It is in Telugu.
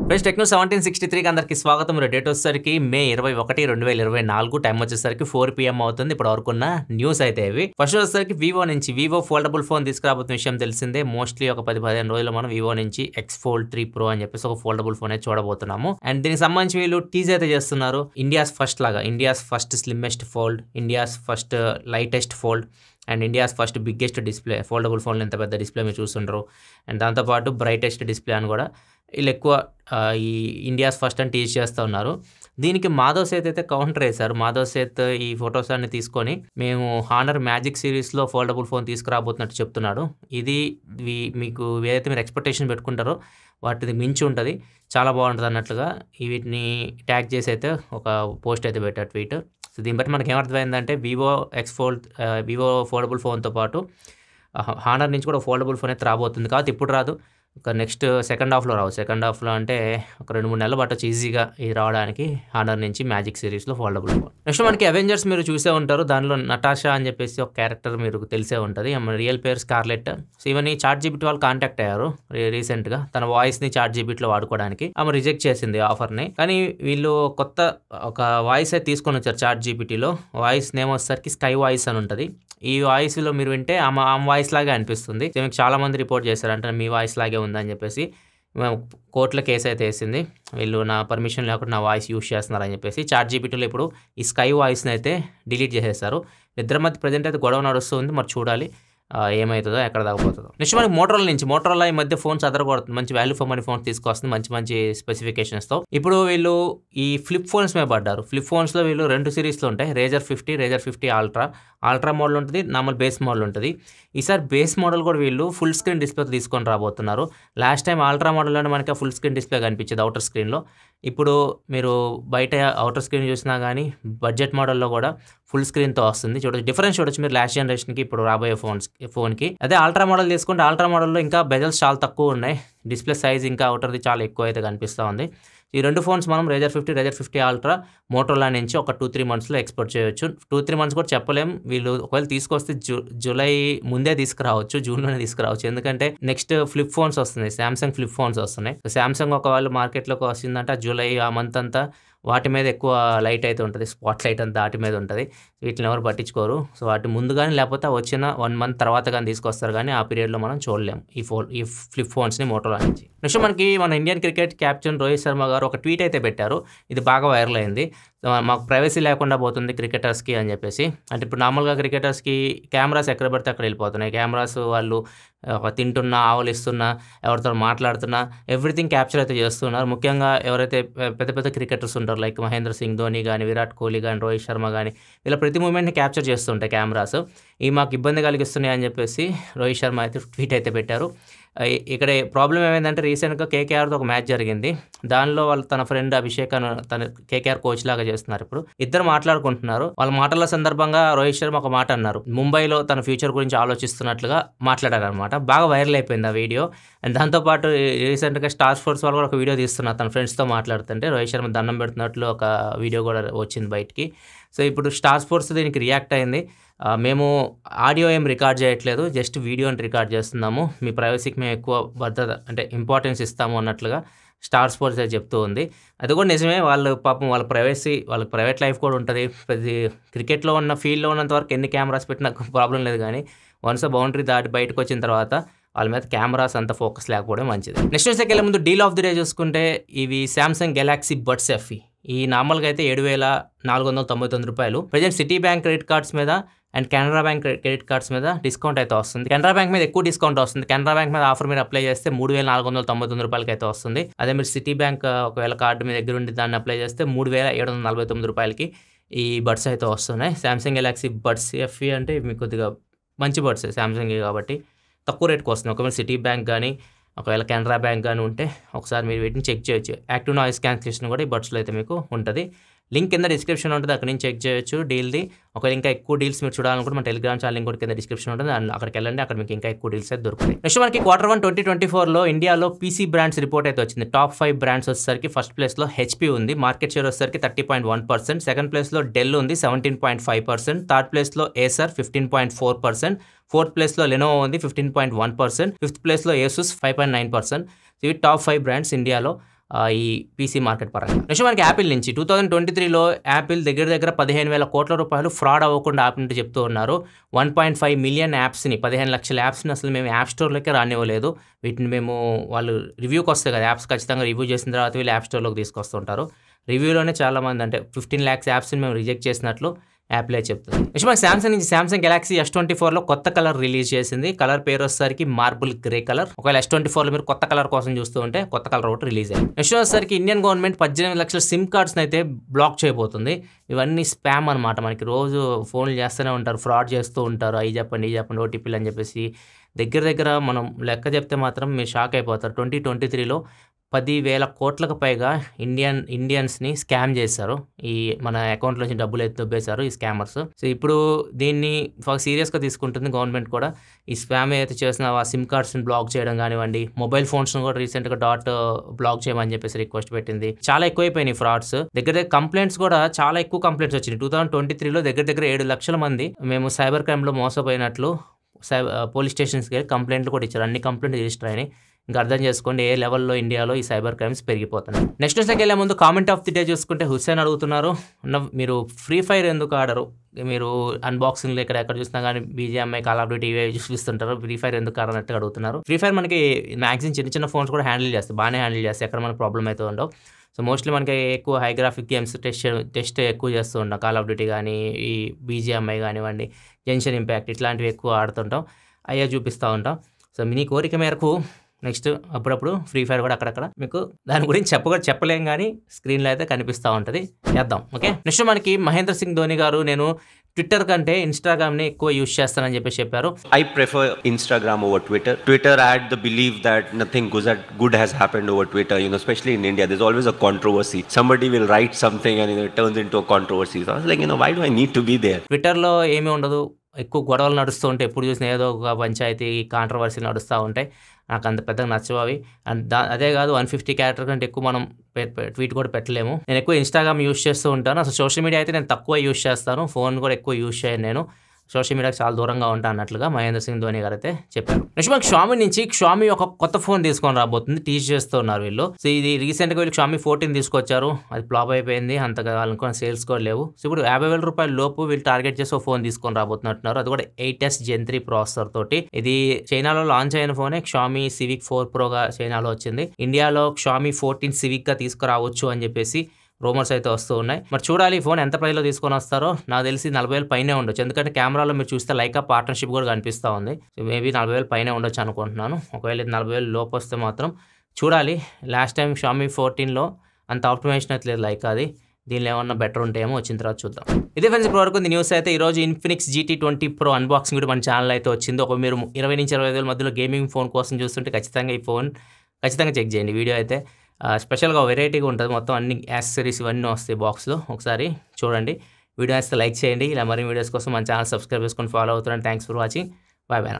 ఫ్రెండ్స్ టెక్నో 1763కి అందరికీ స్వాగతం. డేట్ వచ్చేసరికి మే 21, 2024. టైం వచ్చేసరికి 4 PM అవుతుంది. ఇప్పుడు వరకున్న న్యూస్ అయితే ఇవి. ఫస్ట్ వచ్చేసరికి వివో నుంచి వివో ఫోల్డబుల్ ఫోన్ తీసుకురాబోతున్న విషయం తెలిసిందే. మోస్ట్లీ ఒక 10-15 రోజుల్లో మనం వివో నుంచి X Fold 3 Pro అని చెప్పేసి ఒక ఫోల్డబుల్ ఫోన్ అయితే చూడబోతున్నాము. అండ్ దీనికి సంబంధించి వీళ్ళు టీజ్ అయితే చేస్తున్నారు. India's first slimmest fold, India's first lightest fold and India's first biggest display. Foldable ఫోన్లో ఎంత పెద్ద డిస్ప్లే మీరు చూస్తుంటారు. అండ్ దాంతోపాటు బ్రైటెస్ట్ డిస్ప్లే అని కూడా వీళ్ళు ఎక్కువ ఈ ఇండియాస్ ఫస్ట్ అని టీచ్ చేస్తూ ఉన్నారు. దీనికి మాధవ్ సేత్ అయితే కౌంటర్ వేశారు. మాధవ్ సేత్ ఈ ఫొటోస్ అన్ని తీసుకొని మేము హానర్ మ్యాజిక్ సిరీస్లో ఫోల్డబుల్ ఫోన్ తీసుకురాబోతున్నట్టు చెప్తున్నాడు. ఇది మీకు ఏదైతే మీరు ఎక్స్పెక్టేషన్ పెట్టుకుంటారో వాటిది మించి ఉంటుంది, చాలా బాగుంటుంది అన్నట్లుగా వీటిని ట్యాగ్ చేసి అయితే ఒక పోస్ట్ అయితే పెట్టారు ట్వీట్. సో దీన్ని బట్టి మనకి ఏమర్థమైందంటే వివో ఫోల్డబుల్ ఫోన్తో పాటు హానర్ నుంచి కూడా ఫోల్డబుల్ ఫోన్ అయితే రాబోతుంది. కాబట్టి ఇప్పుడు రాదు, ఒక నెక్స్ట్ సెకండ్ హాఫ్లో రావు. సెకండ్ హాఫ్లో అంటే ఒక 2-3 నెలలు పట్టొచ్చు ఈజీగా ఇది రావడానికి హానర్ నుంచి మ్యాజిక్ సిరీస్లో ఫోల్డబుల్ ఫోన్. నెక్స్ట్ మనకి అవెంజర్స్ మీరు చూసే ఉంటారు. దానిలో నటాషా అని చెప్పేసి ఒక క్యారెక్టర్ మీరు తెలిసే ఉంటుంది. రియల్ పేరు స్కార్లెట్. సో ఇవన్నీ ChatGPT వాళ్ళు కాంటాక్ట్ అయ్యారు రీసెంట్గా తన వాయిస్ని ChatGPTలో వాడుకోవడానికి. ఆమె రిజెక్ట్ చేసింది ఆఫర్ని. కానీ వీళ్ళు కొత్త ఒక వాయిస్ అయితే తీసుకొని వచ్చారు ChatGPTలో. వాయిస్ నేమ్ వచ్చేసరికి స్కై వాయిస్ అని ఉంటుంది. ఈ వాయిస్లో మీరు వింటే ఆమె వాయిస్ లాగే అనిపిస్తుంది. మీకు చాలా మంది రిపోర్ట్ చేశారు అంటే మీ వాయిస్ లాగే ఉందని చెప్పేసి. మేము కోర్టులో కేసు అయితే వేసింది, వీళ్ళు నా పర్మిషన్ లేకుండా నా వాయిస్ యూస్ చేస్తున్నారని చెప్పేసి. ChatGPTలో ఇప్పుడు ఈ స్కై వాయిస్ని అయితే డిలీట్ చేసేస్తారు. ఇద్దరి మధ్య ప్రజెంట్ అయితే గొడవ నడుస్తుంది, మరి చూడాలి ఏమవుతుందో ఎక్కడ దాకపోతుందో. నెక్స్ట్ మనకి మోటరోలా ఈ మధ్య ఫోన్స్ అదరగొడుతుంది. మంచి వాల్యూ ఫర్ మనీ ఫోన్స్ తీసుకొస్తుంది మంచి స్పెసిఫికేషన్స్తో. ఇప్పుడు వీళ్ళు ఈ ఫ్లిప్ ఫోన్స్ మీద పడ్డారు. ఫ్లిప్ ఫోన్స్లో వీళ్ళు 2 సిరీస్లో ఉంటాయి, రేజర్ 50 అల్ట్రా మోడల్ ఉంటుంది, నార్మల్ బేస్ మోడల్ ఉంటుంది. ఈసారి బేస్ మోడల్ కూడా వీళ్ళు ఫుల్ స్క్రీన్ డిస్ప్లే తీసుకొని రాబోతున్నారు. లాస్ట్ టైం అల్ట్రా మోడల్లోనే మనకి ఫుల్ స్క్రీన్ డిస్ప్లే కనిపించేది అవుటర్ స్క్రీన్లో. ఇప్పుడు మీరు బయట అవుటర్ స్క్రీన్ చూసినా కానీ బడ్జెట్ మోడల్లో కూడా ఫుల్ స్క్రీన్తో వస్తుంది. డిఫరెన్స్ చూడొచ్చు మీరు లాస్ట్ జనరేషన్కి ఇప్పుడు రాబోయే ఫోన్కి. అదే అల్ట్రా మోడల్ తీసుకుంటే అల్ట్రా మోడల్లో ఇంకా బెజల్స్ చాలా తక్కువ ఉన్నాయి, డిస్ప్లే సైజ్ ఇంకా అవుటర్ది చాలా ఎక్కువ అయితే కనిపిస్తూ ఉంది. ఈ 2 ఫోన్స్ మనం రేజర్ 50 అల్ట్రా మోటరోలా నుంచి ఒక 2-3 మంత్స్లో ఎక్స్పోర్ట్ చేయొచ్చు. 2-3 మంత్స్ కూడా చెప్పలేం. వీళ్ళు ఒకవేళ తీసుకొస్తే జూలై ముందే తీసుకురావచ్చు, జూన్లోనే తీసుకురావచ్చు. ఎందుకంటే నెక్స్ట్ ఫ్లిప్ ఫోన్స్ వస్తున్నాయి, శాంసంగ్ ఫ్లిప్ ఫోన్స్ వస్తున్నాయి. శాంసంగ్ ఒకవేళ మార్కెట్లోకి వస్తుందంటే జూలై ఆ మంత్ అంతా వాటి మీద ఎక్కువ లైట్ అయితే ఉంటుంది, స్పాట్ లైట్ అంతా వాటి మీద ఉంటుంది. వీటిని ఎవరు పట్టించుకోరు. సో వాటి ముందు కానీ లేకపోతే వచ్చిన 1 మంత్ తర్వాత కానీ తీసుకొస్తారు, కానీ ఆ పీరియడ్లో మనం చూడలేం ఈ ఫ్లిప్ ఫోన్స్ని మోటరోలా నుంచి. నెక్స్ట్ మనకి మన Indian cricket captain Rohit Sharma గారు ఒక ట్వీట్ అయితే పెట్టారు. ఇది బాగా వైరల్ అయింది. మాకు ప్రైవసీ లేకుండా పోతుంది క్రికెటర్స్కి అని చెప్పేసి. అంటే ఇప్పుడు నార్మల్గా క్రికెటర్స్కి కెమెరాస్ ఎక్కడ పడితే అక్కడ వెళ్ళిపోతున్నాయి. కెమెరాస్ వాళ్ళు తింటున్నా, ఆవలిస్తున్నా, ఎవరితో మాట్లాడుతున్నా ఎవ్రీథింగ్ క్యాప్చర్ అయితే చేస్తున్నారు. ముఖ్యంగా ఎవరైతే పెద్ద క్రికెటర్స్ ఉంటారు లైక్ మహేంద్ర సింగ్ ధోని కానీ, విరాట్ కోహ్లీ కానీ, రోహిత్ శర్మ కానీ, వీళ్ళ ప్రతి మూమెంట్ని క్యాప్చర్ చేస్తుంటాయి కెమెరాస్. ఇవి మాకు ఇబ్బంది కలిగిస్తున్నాయి అని చెప్పేసి రోహిత్ శర్మ అయితే ట్వీట్ అయితే పెట్టారు. ఇక్కడ ప్రాబ్లం ఏమైందంటే రీసెంట్గా KKRతో ఒక మ్యాచ్ జరిగింది. దానిలో వాళ్ళు తన ఫ్రెండ్ అభిషేక్ తన KKR కోచ్ లాగా చేస్తున్నారు. ఇప్పుడు ఇద్దరు మాట్లాడుకుంటున్నారు. వాళ్ళ మాటల సందర్భంగా రోహిత్ శర్మ ఒక మాట అన్నారు, ముంబైలో తన ఫ్యూచర్ గురించి ఆలోచిస్తున్నట్లుగా మాట్లాడారు అనమాట. బాగా వైరల్ అయిపోయింది ఆ వీడియో. అండ్ దాంతోపాటు రీసెంట్గా స్టార్ స్పోర్ట్స్ వాళ్ళు కూడా ఒక వీడియో తీస్తున్నారు తన ఫ్రెండ్స్తో మాట్లాడుతుంటే. రోహిత్ శర్మ దండం పెడుతున్నట్లు ఒక వీడియో కూడా వచ్చింది బయటికి. సో ఇప్పుడు స్టార్ స్పోర్ట్స్ దీనికి రియాక్ట్ అయింది. మేము ఆడియో ఏం రికార్డ్ చేయట్లేదు, జస్ట్ వీడియోని రికార్డ్ చేస్తున్నాము, మీ ప్రైవసీకి మేము ఎక్కువ భద్రత అంటే ఇంపార్టెన్స్ ఇస్తాము అన్నట్లుగా స్టార్ స్పోర్ట్స్ అయితే చెప్తూ ఉంది. అది కూడా నిజమే. వాళ్ళు పాపం వాళ్ళ ప్రైవసీ, వాళ్ళకి ప్రైవేట్ లైఫ్ కూడా ఉంటుంది. క్రికెట్లో ఉన్న ఫీల్డ్లో ఉన్నంత వరకు ఎన్ని కెమెరాస్ పెట్టినా ప్రాబ్లం లేదు, కానీ వన్స్ బౌండరీ దాటి బయటకు వచ్చిన తర్వాత వాళ్ళ మీద కెమెరాస్ అంత ఫోకస్ లేకపోవడం మంచిది. నెక్స్ట్ న్యూస్కి వెళ్ళే ముందు డీల్ ఆఫ్ ది డే చూసుకుంటే ఇవి శాంసంగ్ గెలాక్సీ బడ్స్ FE. ఈ నార్మల్గా అయితే 7,499 రూపాయలు. Present Citi bank credit cards మీద and Canara bank credit cards మీద డిస్కౌంట్ అయితే వస్తుంది. కెనరా బ్యాంక్ మీద ఎక్కువ డిస్కౌంట్ వస్తుంది. కెనరా బ్యాంక్ మీద ఆఫర్ మీరు అప్లై చేస్తే 3,499 రూపాయలకి అయితే వస్తుంది. అదే మీరు సిటీ బ్యాంక్ ఒకవేళ కార్డు మీ దగ్గర ఉండి దాన్ని అప్లై చేస్తే 3,749 రూపాయలకి ఈ బడ్స్ అయితే వస్తున్నాయి. శాంసంగ్ గెలాక్సీ బడ్స్ FE అంటే మీకు కొద్దిగా మంచి బడ్స్ శాంసంగ్ కాబట్టి తక్కువ రేట్కి వస్తుంది. ఒకవేళ సిటీ బ్యాంక్ కానీ ఒకవేళ కెనరా బ్యాంక్ కానీ ఉంటే ఒకసారి మీరు వీటిని చెక్ చేయొచ్చు. యాక్టివ్ నాయిస్ క్యాన్సిలేషన్ కూడా ఈ బడ్స్లో అయితే మీకు ఉంటుంది. లింక్ కింద డిస్క్రిప్షన్ ఉంటుంది, అక్కడ నుంచి చెక్ చేయొచ్చు డీల్ది. ఒకవేళ ఇంకా ఎక్కువ డీల్స్ మీరు చూడాలనుకుంటే మన టెలిగ్రామ్ ఛానల్ లింక్ కూడా కింద డిస్క్రిప్షన్ ఉంటుంది, అక్కడికి వెళ్ళండి, అక్కడ మీకు ఇంకా ఎక్కువ డీల్స్ అయితే దొరుకుతాయి. నెక్స్ట్ మనకి Q1 2024లో ఇండియాలో PC బ్రాండ్స్ రిపోర్ట్ అయితే వచ్చింది. టాప్ 5 బ్రాండ్స్ వచ్చేసరికి ఫస్ట్ ప్లేస్లో HP ఉంది, మార్కెట్ షేర్ వచ్చేసరికి 30.1%. సెకండ్ ప్లేస్లో డెల్ ఉంది 17.5%. థర్డ్ ప్లేస్లో ఏసర్ 15.4%. ఫోర్త్ ప్లేస్లో లెనోవో ఉంది 15.1%. ఫిఫ్త్ ప్లేస్లో ఏసుస్ 5.9%. ఇవి టాప్ 5 బ్రాండ్స్ ఇండియాలో. ఈ పీసీ మార్కెట్ పరంగా. నెక్స్ట్ మనకి యాపిల్ నుంచి 2023లో యాపిల్ దగ్గర 15,000 కోట్ల రూపాయలు ఫ్రాడ్ అవ్వకుండా ఆపినట్టు చెప్తూ ఉన్నారు. 1.5 మిలియన్ యాప్స్ని 15 లక్షల యాప్స్ని అసలు మేము యాప్ స్టోర్లోకే రానివ్వలేదు. వీటిని మేము వాళ్ళు రివ్యూకి వస్తాయి కదా, యాప్స్ ఖచ్చితంగా రివ్యూ చేసిన తర్వాత వీళ్ళు యాప్ స్టోర్లోకి తీసుకొస్తుంటారు. రివ్యూలోనే చాలామంది అంటే 15 lakhs యాప్స్ని మేము రిజెక్ట్ చేసినట్లు యాప్లే చెప్తుంది. నెక్స్ట్ మనకి సామ్సంగ్ నుంచి సామ్సంగ్ గెలాక్సీ S24లో కొత్త కలర్ రిలీజ్ చేసింది. కలర్ పేరు వచ్చేసరికి మార్బుల్ గ్రే కలర్. ఒకవేళ S24లో మీరు కొత్త కలర్ కోసం చూస్తూ ఉంటే కొత్త కలర్ ఒకటి రిలీజ్ అయింది. నెక్స్ట్ వచ్చేసరికి ఇండియన్ గవర్నమెంట్ 18 లక్షల సిమ్ కార్డ్స్ని అయితే బ్లాక్ చేయబోతుంది. ఇవన్నీ స్పామ్ అనమాట. మనకి రోజు ఫోన్లు చేస్తూనే ఉంటారు, ఫ్రాడ్ చేస్తూ ఉంటారు. అవి చెప్పండి ఓటీపీలు అని చెప్పేసి దగ్గర మనం లెక్క చెప్తే మాత్రం మీరు షాక్ అయిపోతారు. 2023లో 10,000 కోట్లకు పైగా ఇండియన్స్ని స్కామ్ చేశారు. ఈ మన అకౌంట్లోంచి డబ్బులు దొబ్బేశారు ఈ స్కామర్స్. సో ఇప్పుడు దీన్ని సీరియస్గా తీసుకుంటుంది గవర్నమెంట్ కూడా. ఈ స్పామ్ ఏదైతే చేసిన ఆ సిమ్ కార్డ్స్ని బ్లాక్ చేయడం కానివ్వండి, మొబైల్ ఫోన్స్ని కూడా రీసెంట్గా బ్లాక్ చేయమని చెప్పేసి రిక్వెస్ట్ పెట్టింది. చాలా ఎక్కువైపోయినాయి ఫ్రాడ్స్. దగ్గర కంప్లైంట్స్ కూడా చాలా ఎక్కువ కంప్లైంట్స్ వచ్చినాయి. 2023లో దగ్గర 7 లక్షల మంది మేము సైబర్ క్రైమ్లో మోసపోయినట్లు పోలీస్ స్టేషన్స్కి వెళ్ళి కంప్లైంట్లు కూడా ఇచ్చారు. అన్ని కంప్లైంట్ రిజిస్టర్ అయినాయి. ఇంకా అర్థం చేసుకోండి ఏ లెవెల్లో ఇండియాలో ఈ సైబర్ క్రైమ్స్ పెరిగిపోతున్నాయి. నెక్స్ట్ న్యూస్కి వెళ్ళే ముందు కామెంట్ ఆఫ్ ది డే చూసుకుంటే హుస్సేన్ అడుగుతున్నారు, మీరు ఫ్రీ ఫైర్ ఎందుకు ఆడరు? మీరు అన్బాక్సింగ్లో ఎక్కడ చూసినా కానీ BGMI, కాల్ ఆఫ్ డ్యూటీ చూపిస్తుంటారు, ఫ్రీ ఫైర్ ఎందుకు ఆడనట్టుగా అడుగుతున్నారు. ఫ్రీ ఫైర్ మనకి మ్యాక్సిమం చిన్న ఫోన్స్ కూడా హ్యాండిల్ చేస్తాయి, బాగానే హ్యాండిల్ చేస్తాయి, ఎక్కడ మనకు ప్రాబ్లం అయితే ఉండవు. సో మోస్ట్లీ మనకి ఎక్కువ హై గ్రాఫిక్ గేమ్స్ టెస్ట్ ఎక్కువ చేస్తూ ఉంటాం. కాల్ ఆఫ్ డ్యూటీ కానీ ఈ BGMI కానివ్వండి, జెన్షన్ ఇంపాక్ట్ ఇట్లాంటివి ఎక్కువ ఆడుతుంటాం, అయ్యే చూపిస్తూ ఉంటాం. సో మీ కోరిక మేరకు నెక్స్ట్ అప్పుడప్పుడు ఫ్రీ ఫైర్ కూడా అక్కడక్కడ మీకు దాని గురించి చెప్పలేం కానీ స్క్రీన్లో అయితే కనిపిస్తూ ఉంటుంది. చేద్దాం ఓకే. నెక్స్ట్ మనకి మహేంద్ర సింగ్ ధోని గారు నేను ట్విట్టర్ కంటే ఇన్స్టాగ్రామ్ని ఎక్కువ యూజ్ చేస్తానని చెప్పారు. I prefer Instagram over Twitter. Twitter had the belief that nothing good has happened over Twitter, especially in India. There's always a controversy. Somebody will write something and it turns into a controversy. So I was like, why do I need to be there? ట్విట్టర్లో ఏమీ ఉండదు, ఎక్కువ గొడవలు నడుస్తూ ఉంటాయి. ఎప్పుడు చూసినా ఏదో ఒక పంచాయతీ కాంట్రవర్సీలు నడుస్తూ ఉంటాయి. నాకు అంత పెద్దగా నచ్చవు అవి. అండ్ అదే కాదు 150 క్యారెక్టర్ కంటే ఎక్కువ మనం ట్వీట్ కూడా పెట్టలేము. నేను ఎక్కువ ఇన్స్టాగ్రామ్ యూజ్ చేస్తూ ఉంటాను. అసలు సోషల్ మీడియా అయితే నేను తక్కువ యూజ్ చేస్తాను, ఫోన్ కూడా ఎక్కువ యూజ్ చేయను. నేను సోషల్ మీడియాకి చాలా దూరంగా ఉంటాను అన్నట్లుగా మహేంద్ర సింగ్ ధోని గారు అయితే చెప్పారు. నెక్స్ట్ మనకి Xiaomi ఒక కొత్త ఫోన్ తీసుకొని రాబోతుంది, టీచ్ చేస్తూ ఉన్నారు వీళ్ళు. సో ఇది రీసెంట్గా వీళ్ళు Xiaomi 14 తీసుకొచ్చారు, అది ఫ్లాప్ అయిపోయింది, అంతగా అనుకున్న సేల్స్ కూడా లేవు. సో ఇప్పుడు 50,000 రూపాయల లోపు వీళ్ళు టార్గెట్ చేసి ఒక ఫోన్ తీసుకొని రాబోతున్నట్టున్నారు. అది కూడా 8s Gen 3 ప్రాసెసర్ తోటి. ఇది చైనాలో లాంచ్ అయిన ఫోనే. Xiaomi Civic 4 Proగా చైనాలో వచ్చింది. ఇండియాలో Xiaomi 14 Civic గా తీసుకురావచ్చు అని చెప్పేసి రూమర్స్ అయితే వస్తూ ఉన్నాయి. మరి చూడాలి ఈ ఫోన్ ఎంత ప్రైస్లో తీసుకొని వస్తారో. నాకు తెలిసి 40,000 పైనే ఉండొచ్చు, ఎందుకంటే కెమెరాలో మీరు చూస్తే లైకా పార్ట్నర్షిప్ కూడా కనిపిస్తూ ఉంది. సో మేబీ 40,000 పైనే ఉండొచ్చు అనుకుంటున్నాను. ఒకవేళ 40,000 లోపు వస్తే మాత్రం చూడాలి. లాస్ట్ టైం Xiaomi 14లో అంత ఆప్టిమైజేషన్ అయితే లేదు లైకాది, దీనిలో ఏమన్నా బెటర్ ఉంటాయేమో, వచ్చిన తర్వాత చూద్దాం. ఇదే ఫ్రెండ్స్ ఇప్పుడు వరకు న్యూస్ అయితే. ఈరోజు Infinix GT20 Pro అన్బాక్సింగ్ కూడా మన ఛానల్ అయితే వచ్చింది. ఒక మీరు 20 నుంచి 25,000 మధ్యలో గేమింగ్ ఫోన్ కోసం చూస్తుంటే ఖచ్చితంగా ఈ ఫోన్ చెక్ చేయండి. వీడియో అయితే స్పెషల్గా వెరైటీగా ఉంటుంది, మొత్తం అన్ని యాక్సెసరీస్ ఇవన్నీ వస్తాయి బాక్స్లో. ఒకసారి చూడండి. వీడియో అయితే లైక్ చేయండి. ఇలా మరిన్ని వీడియోస్ కోసం మన ఛానల్ సబ్స్క్రైబ్ చేసుకొని ఫాలో అవుతున్నాను. Thanks for watching. Bye bye.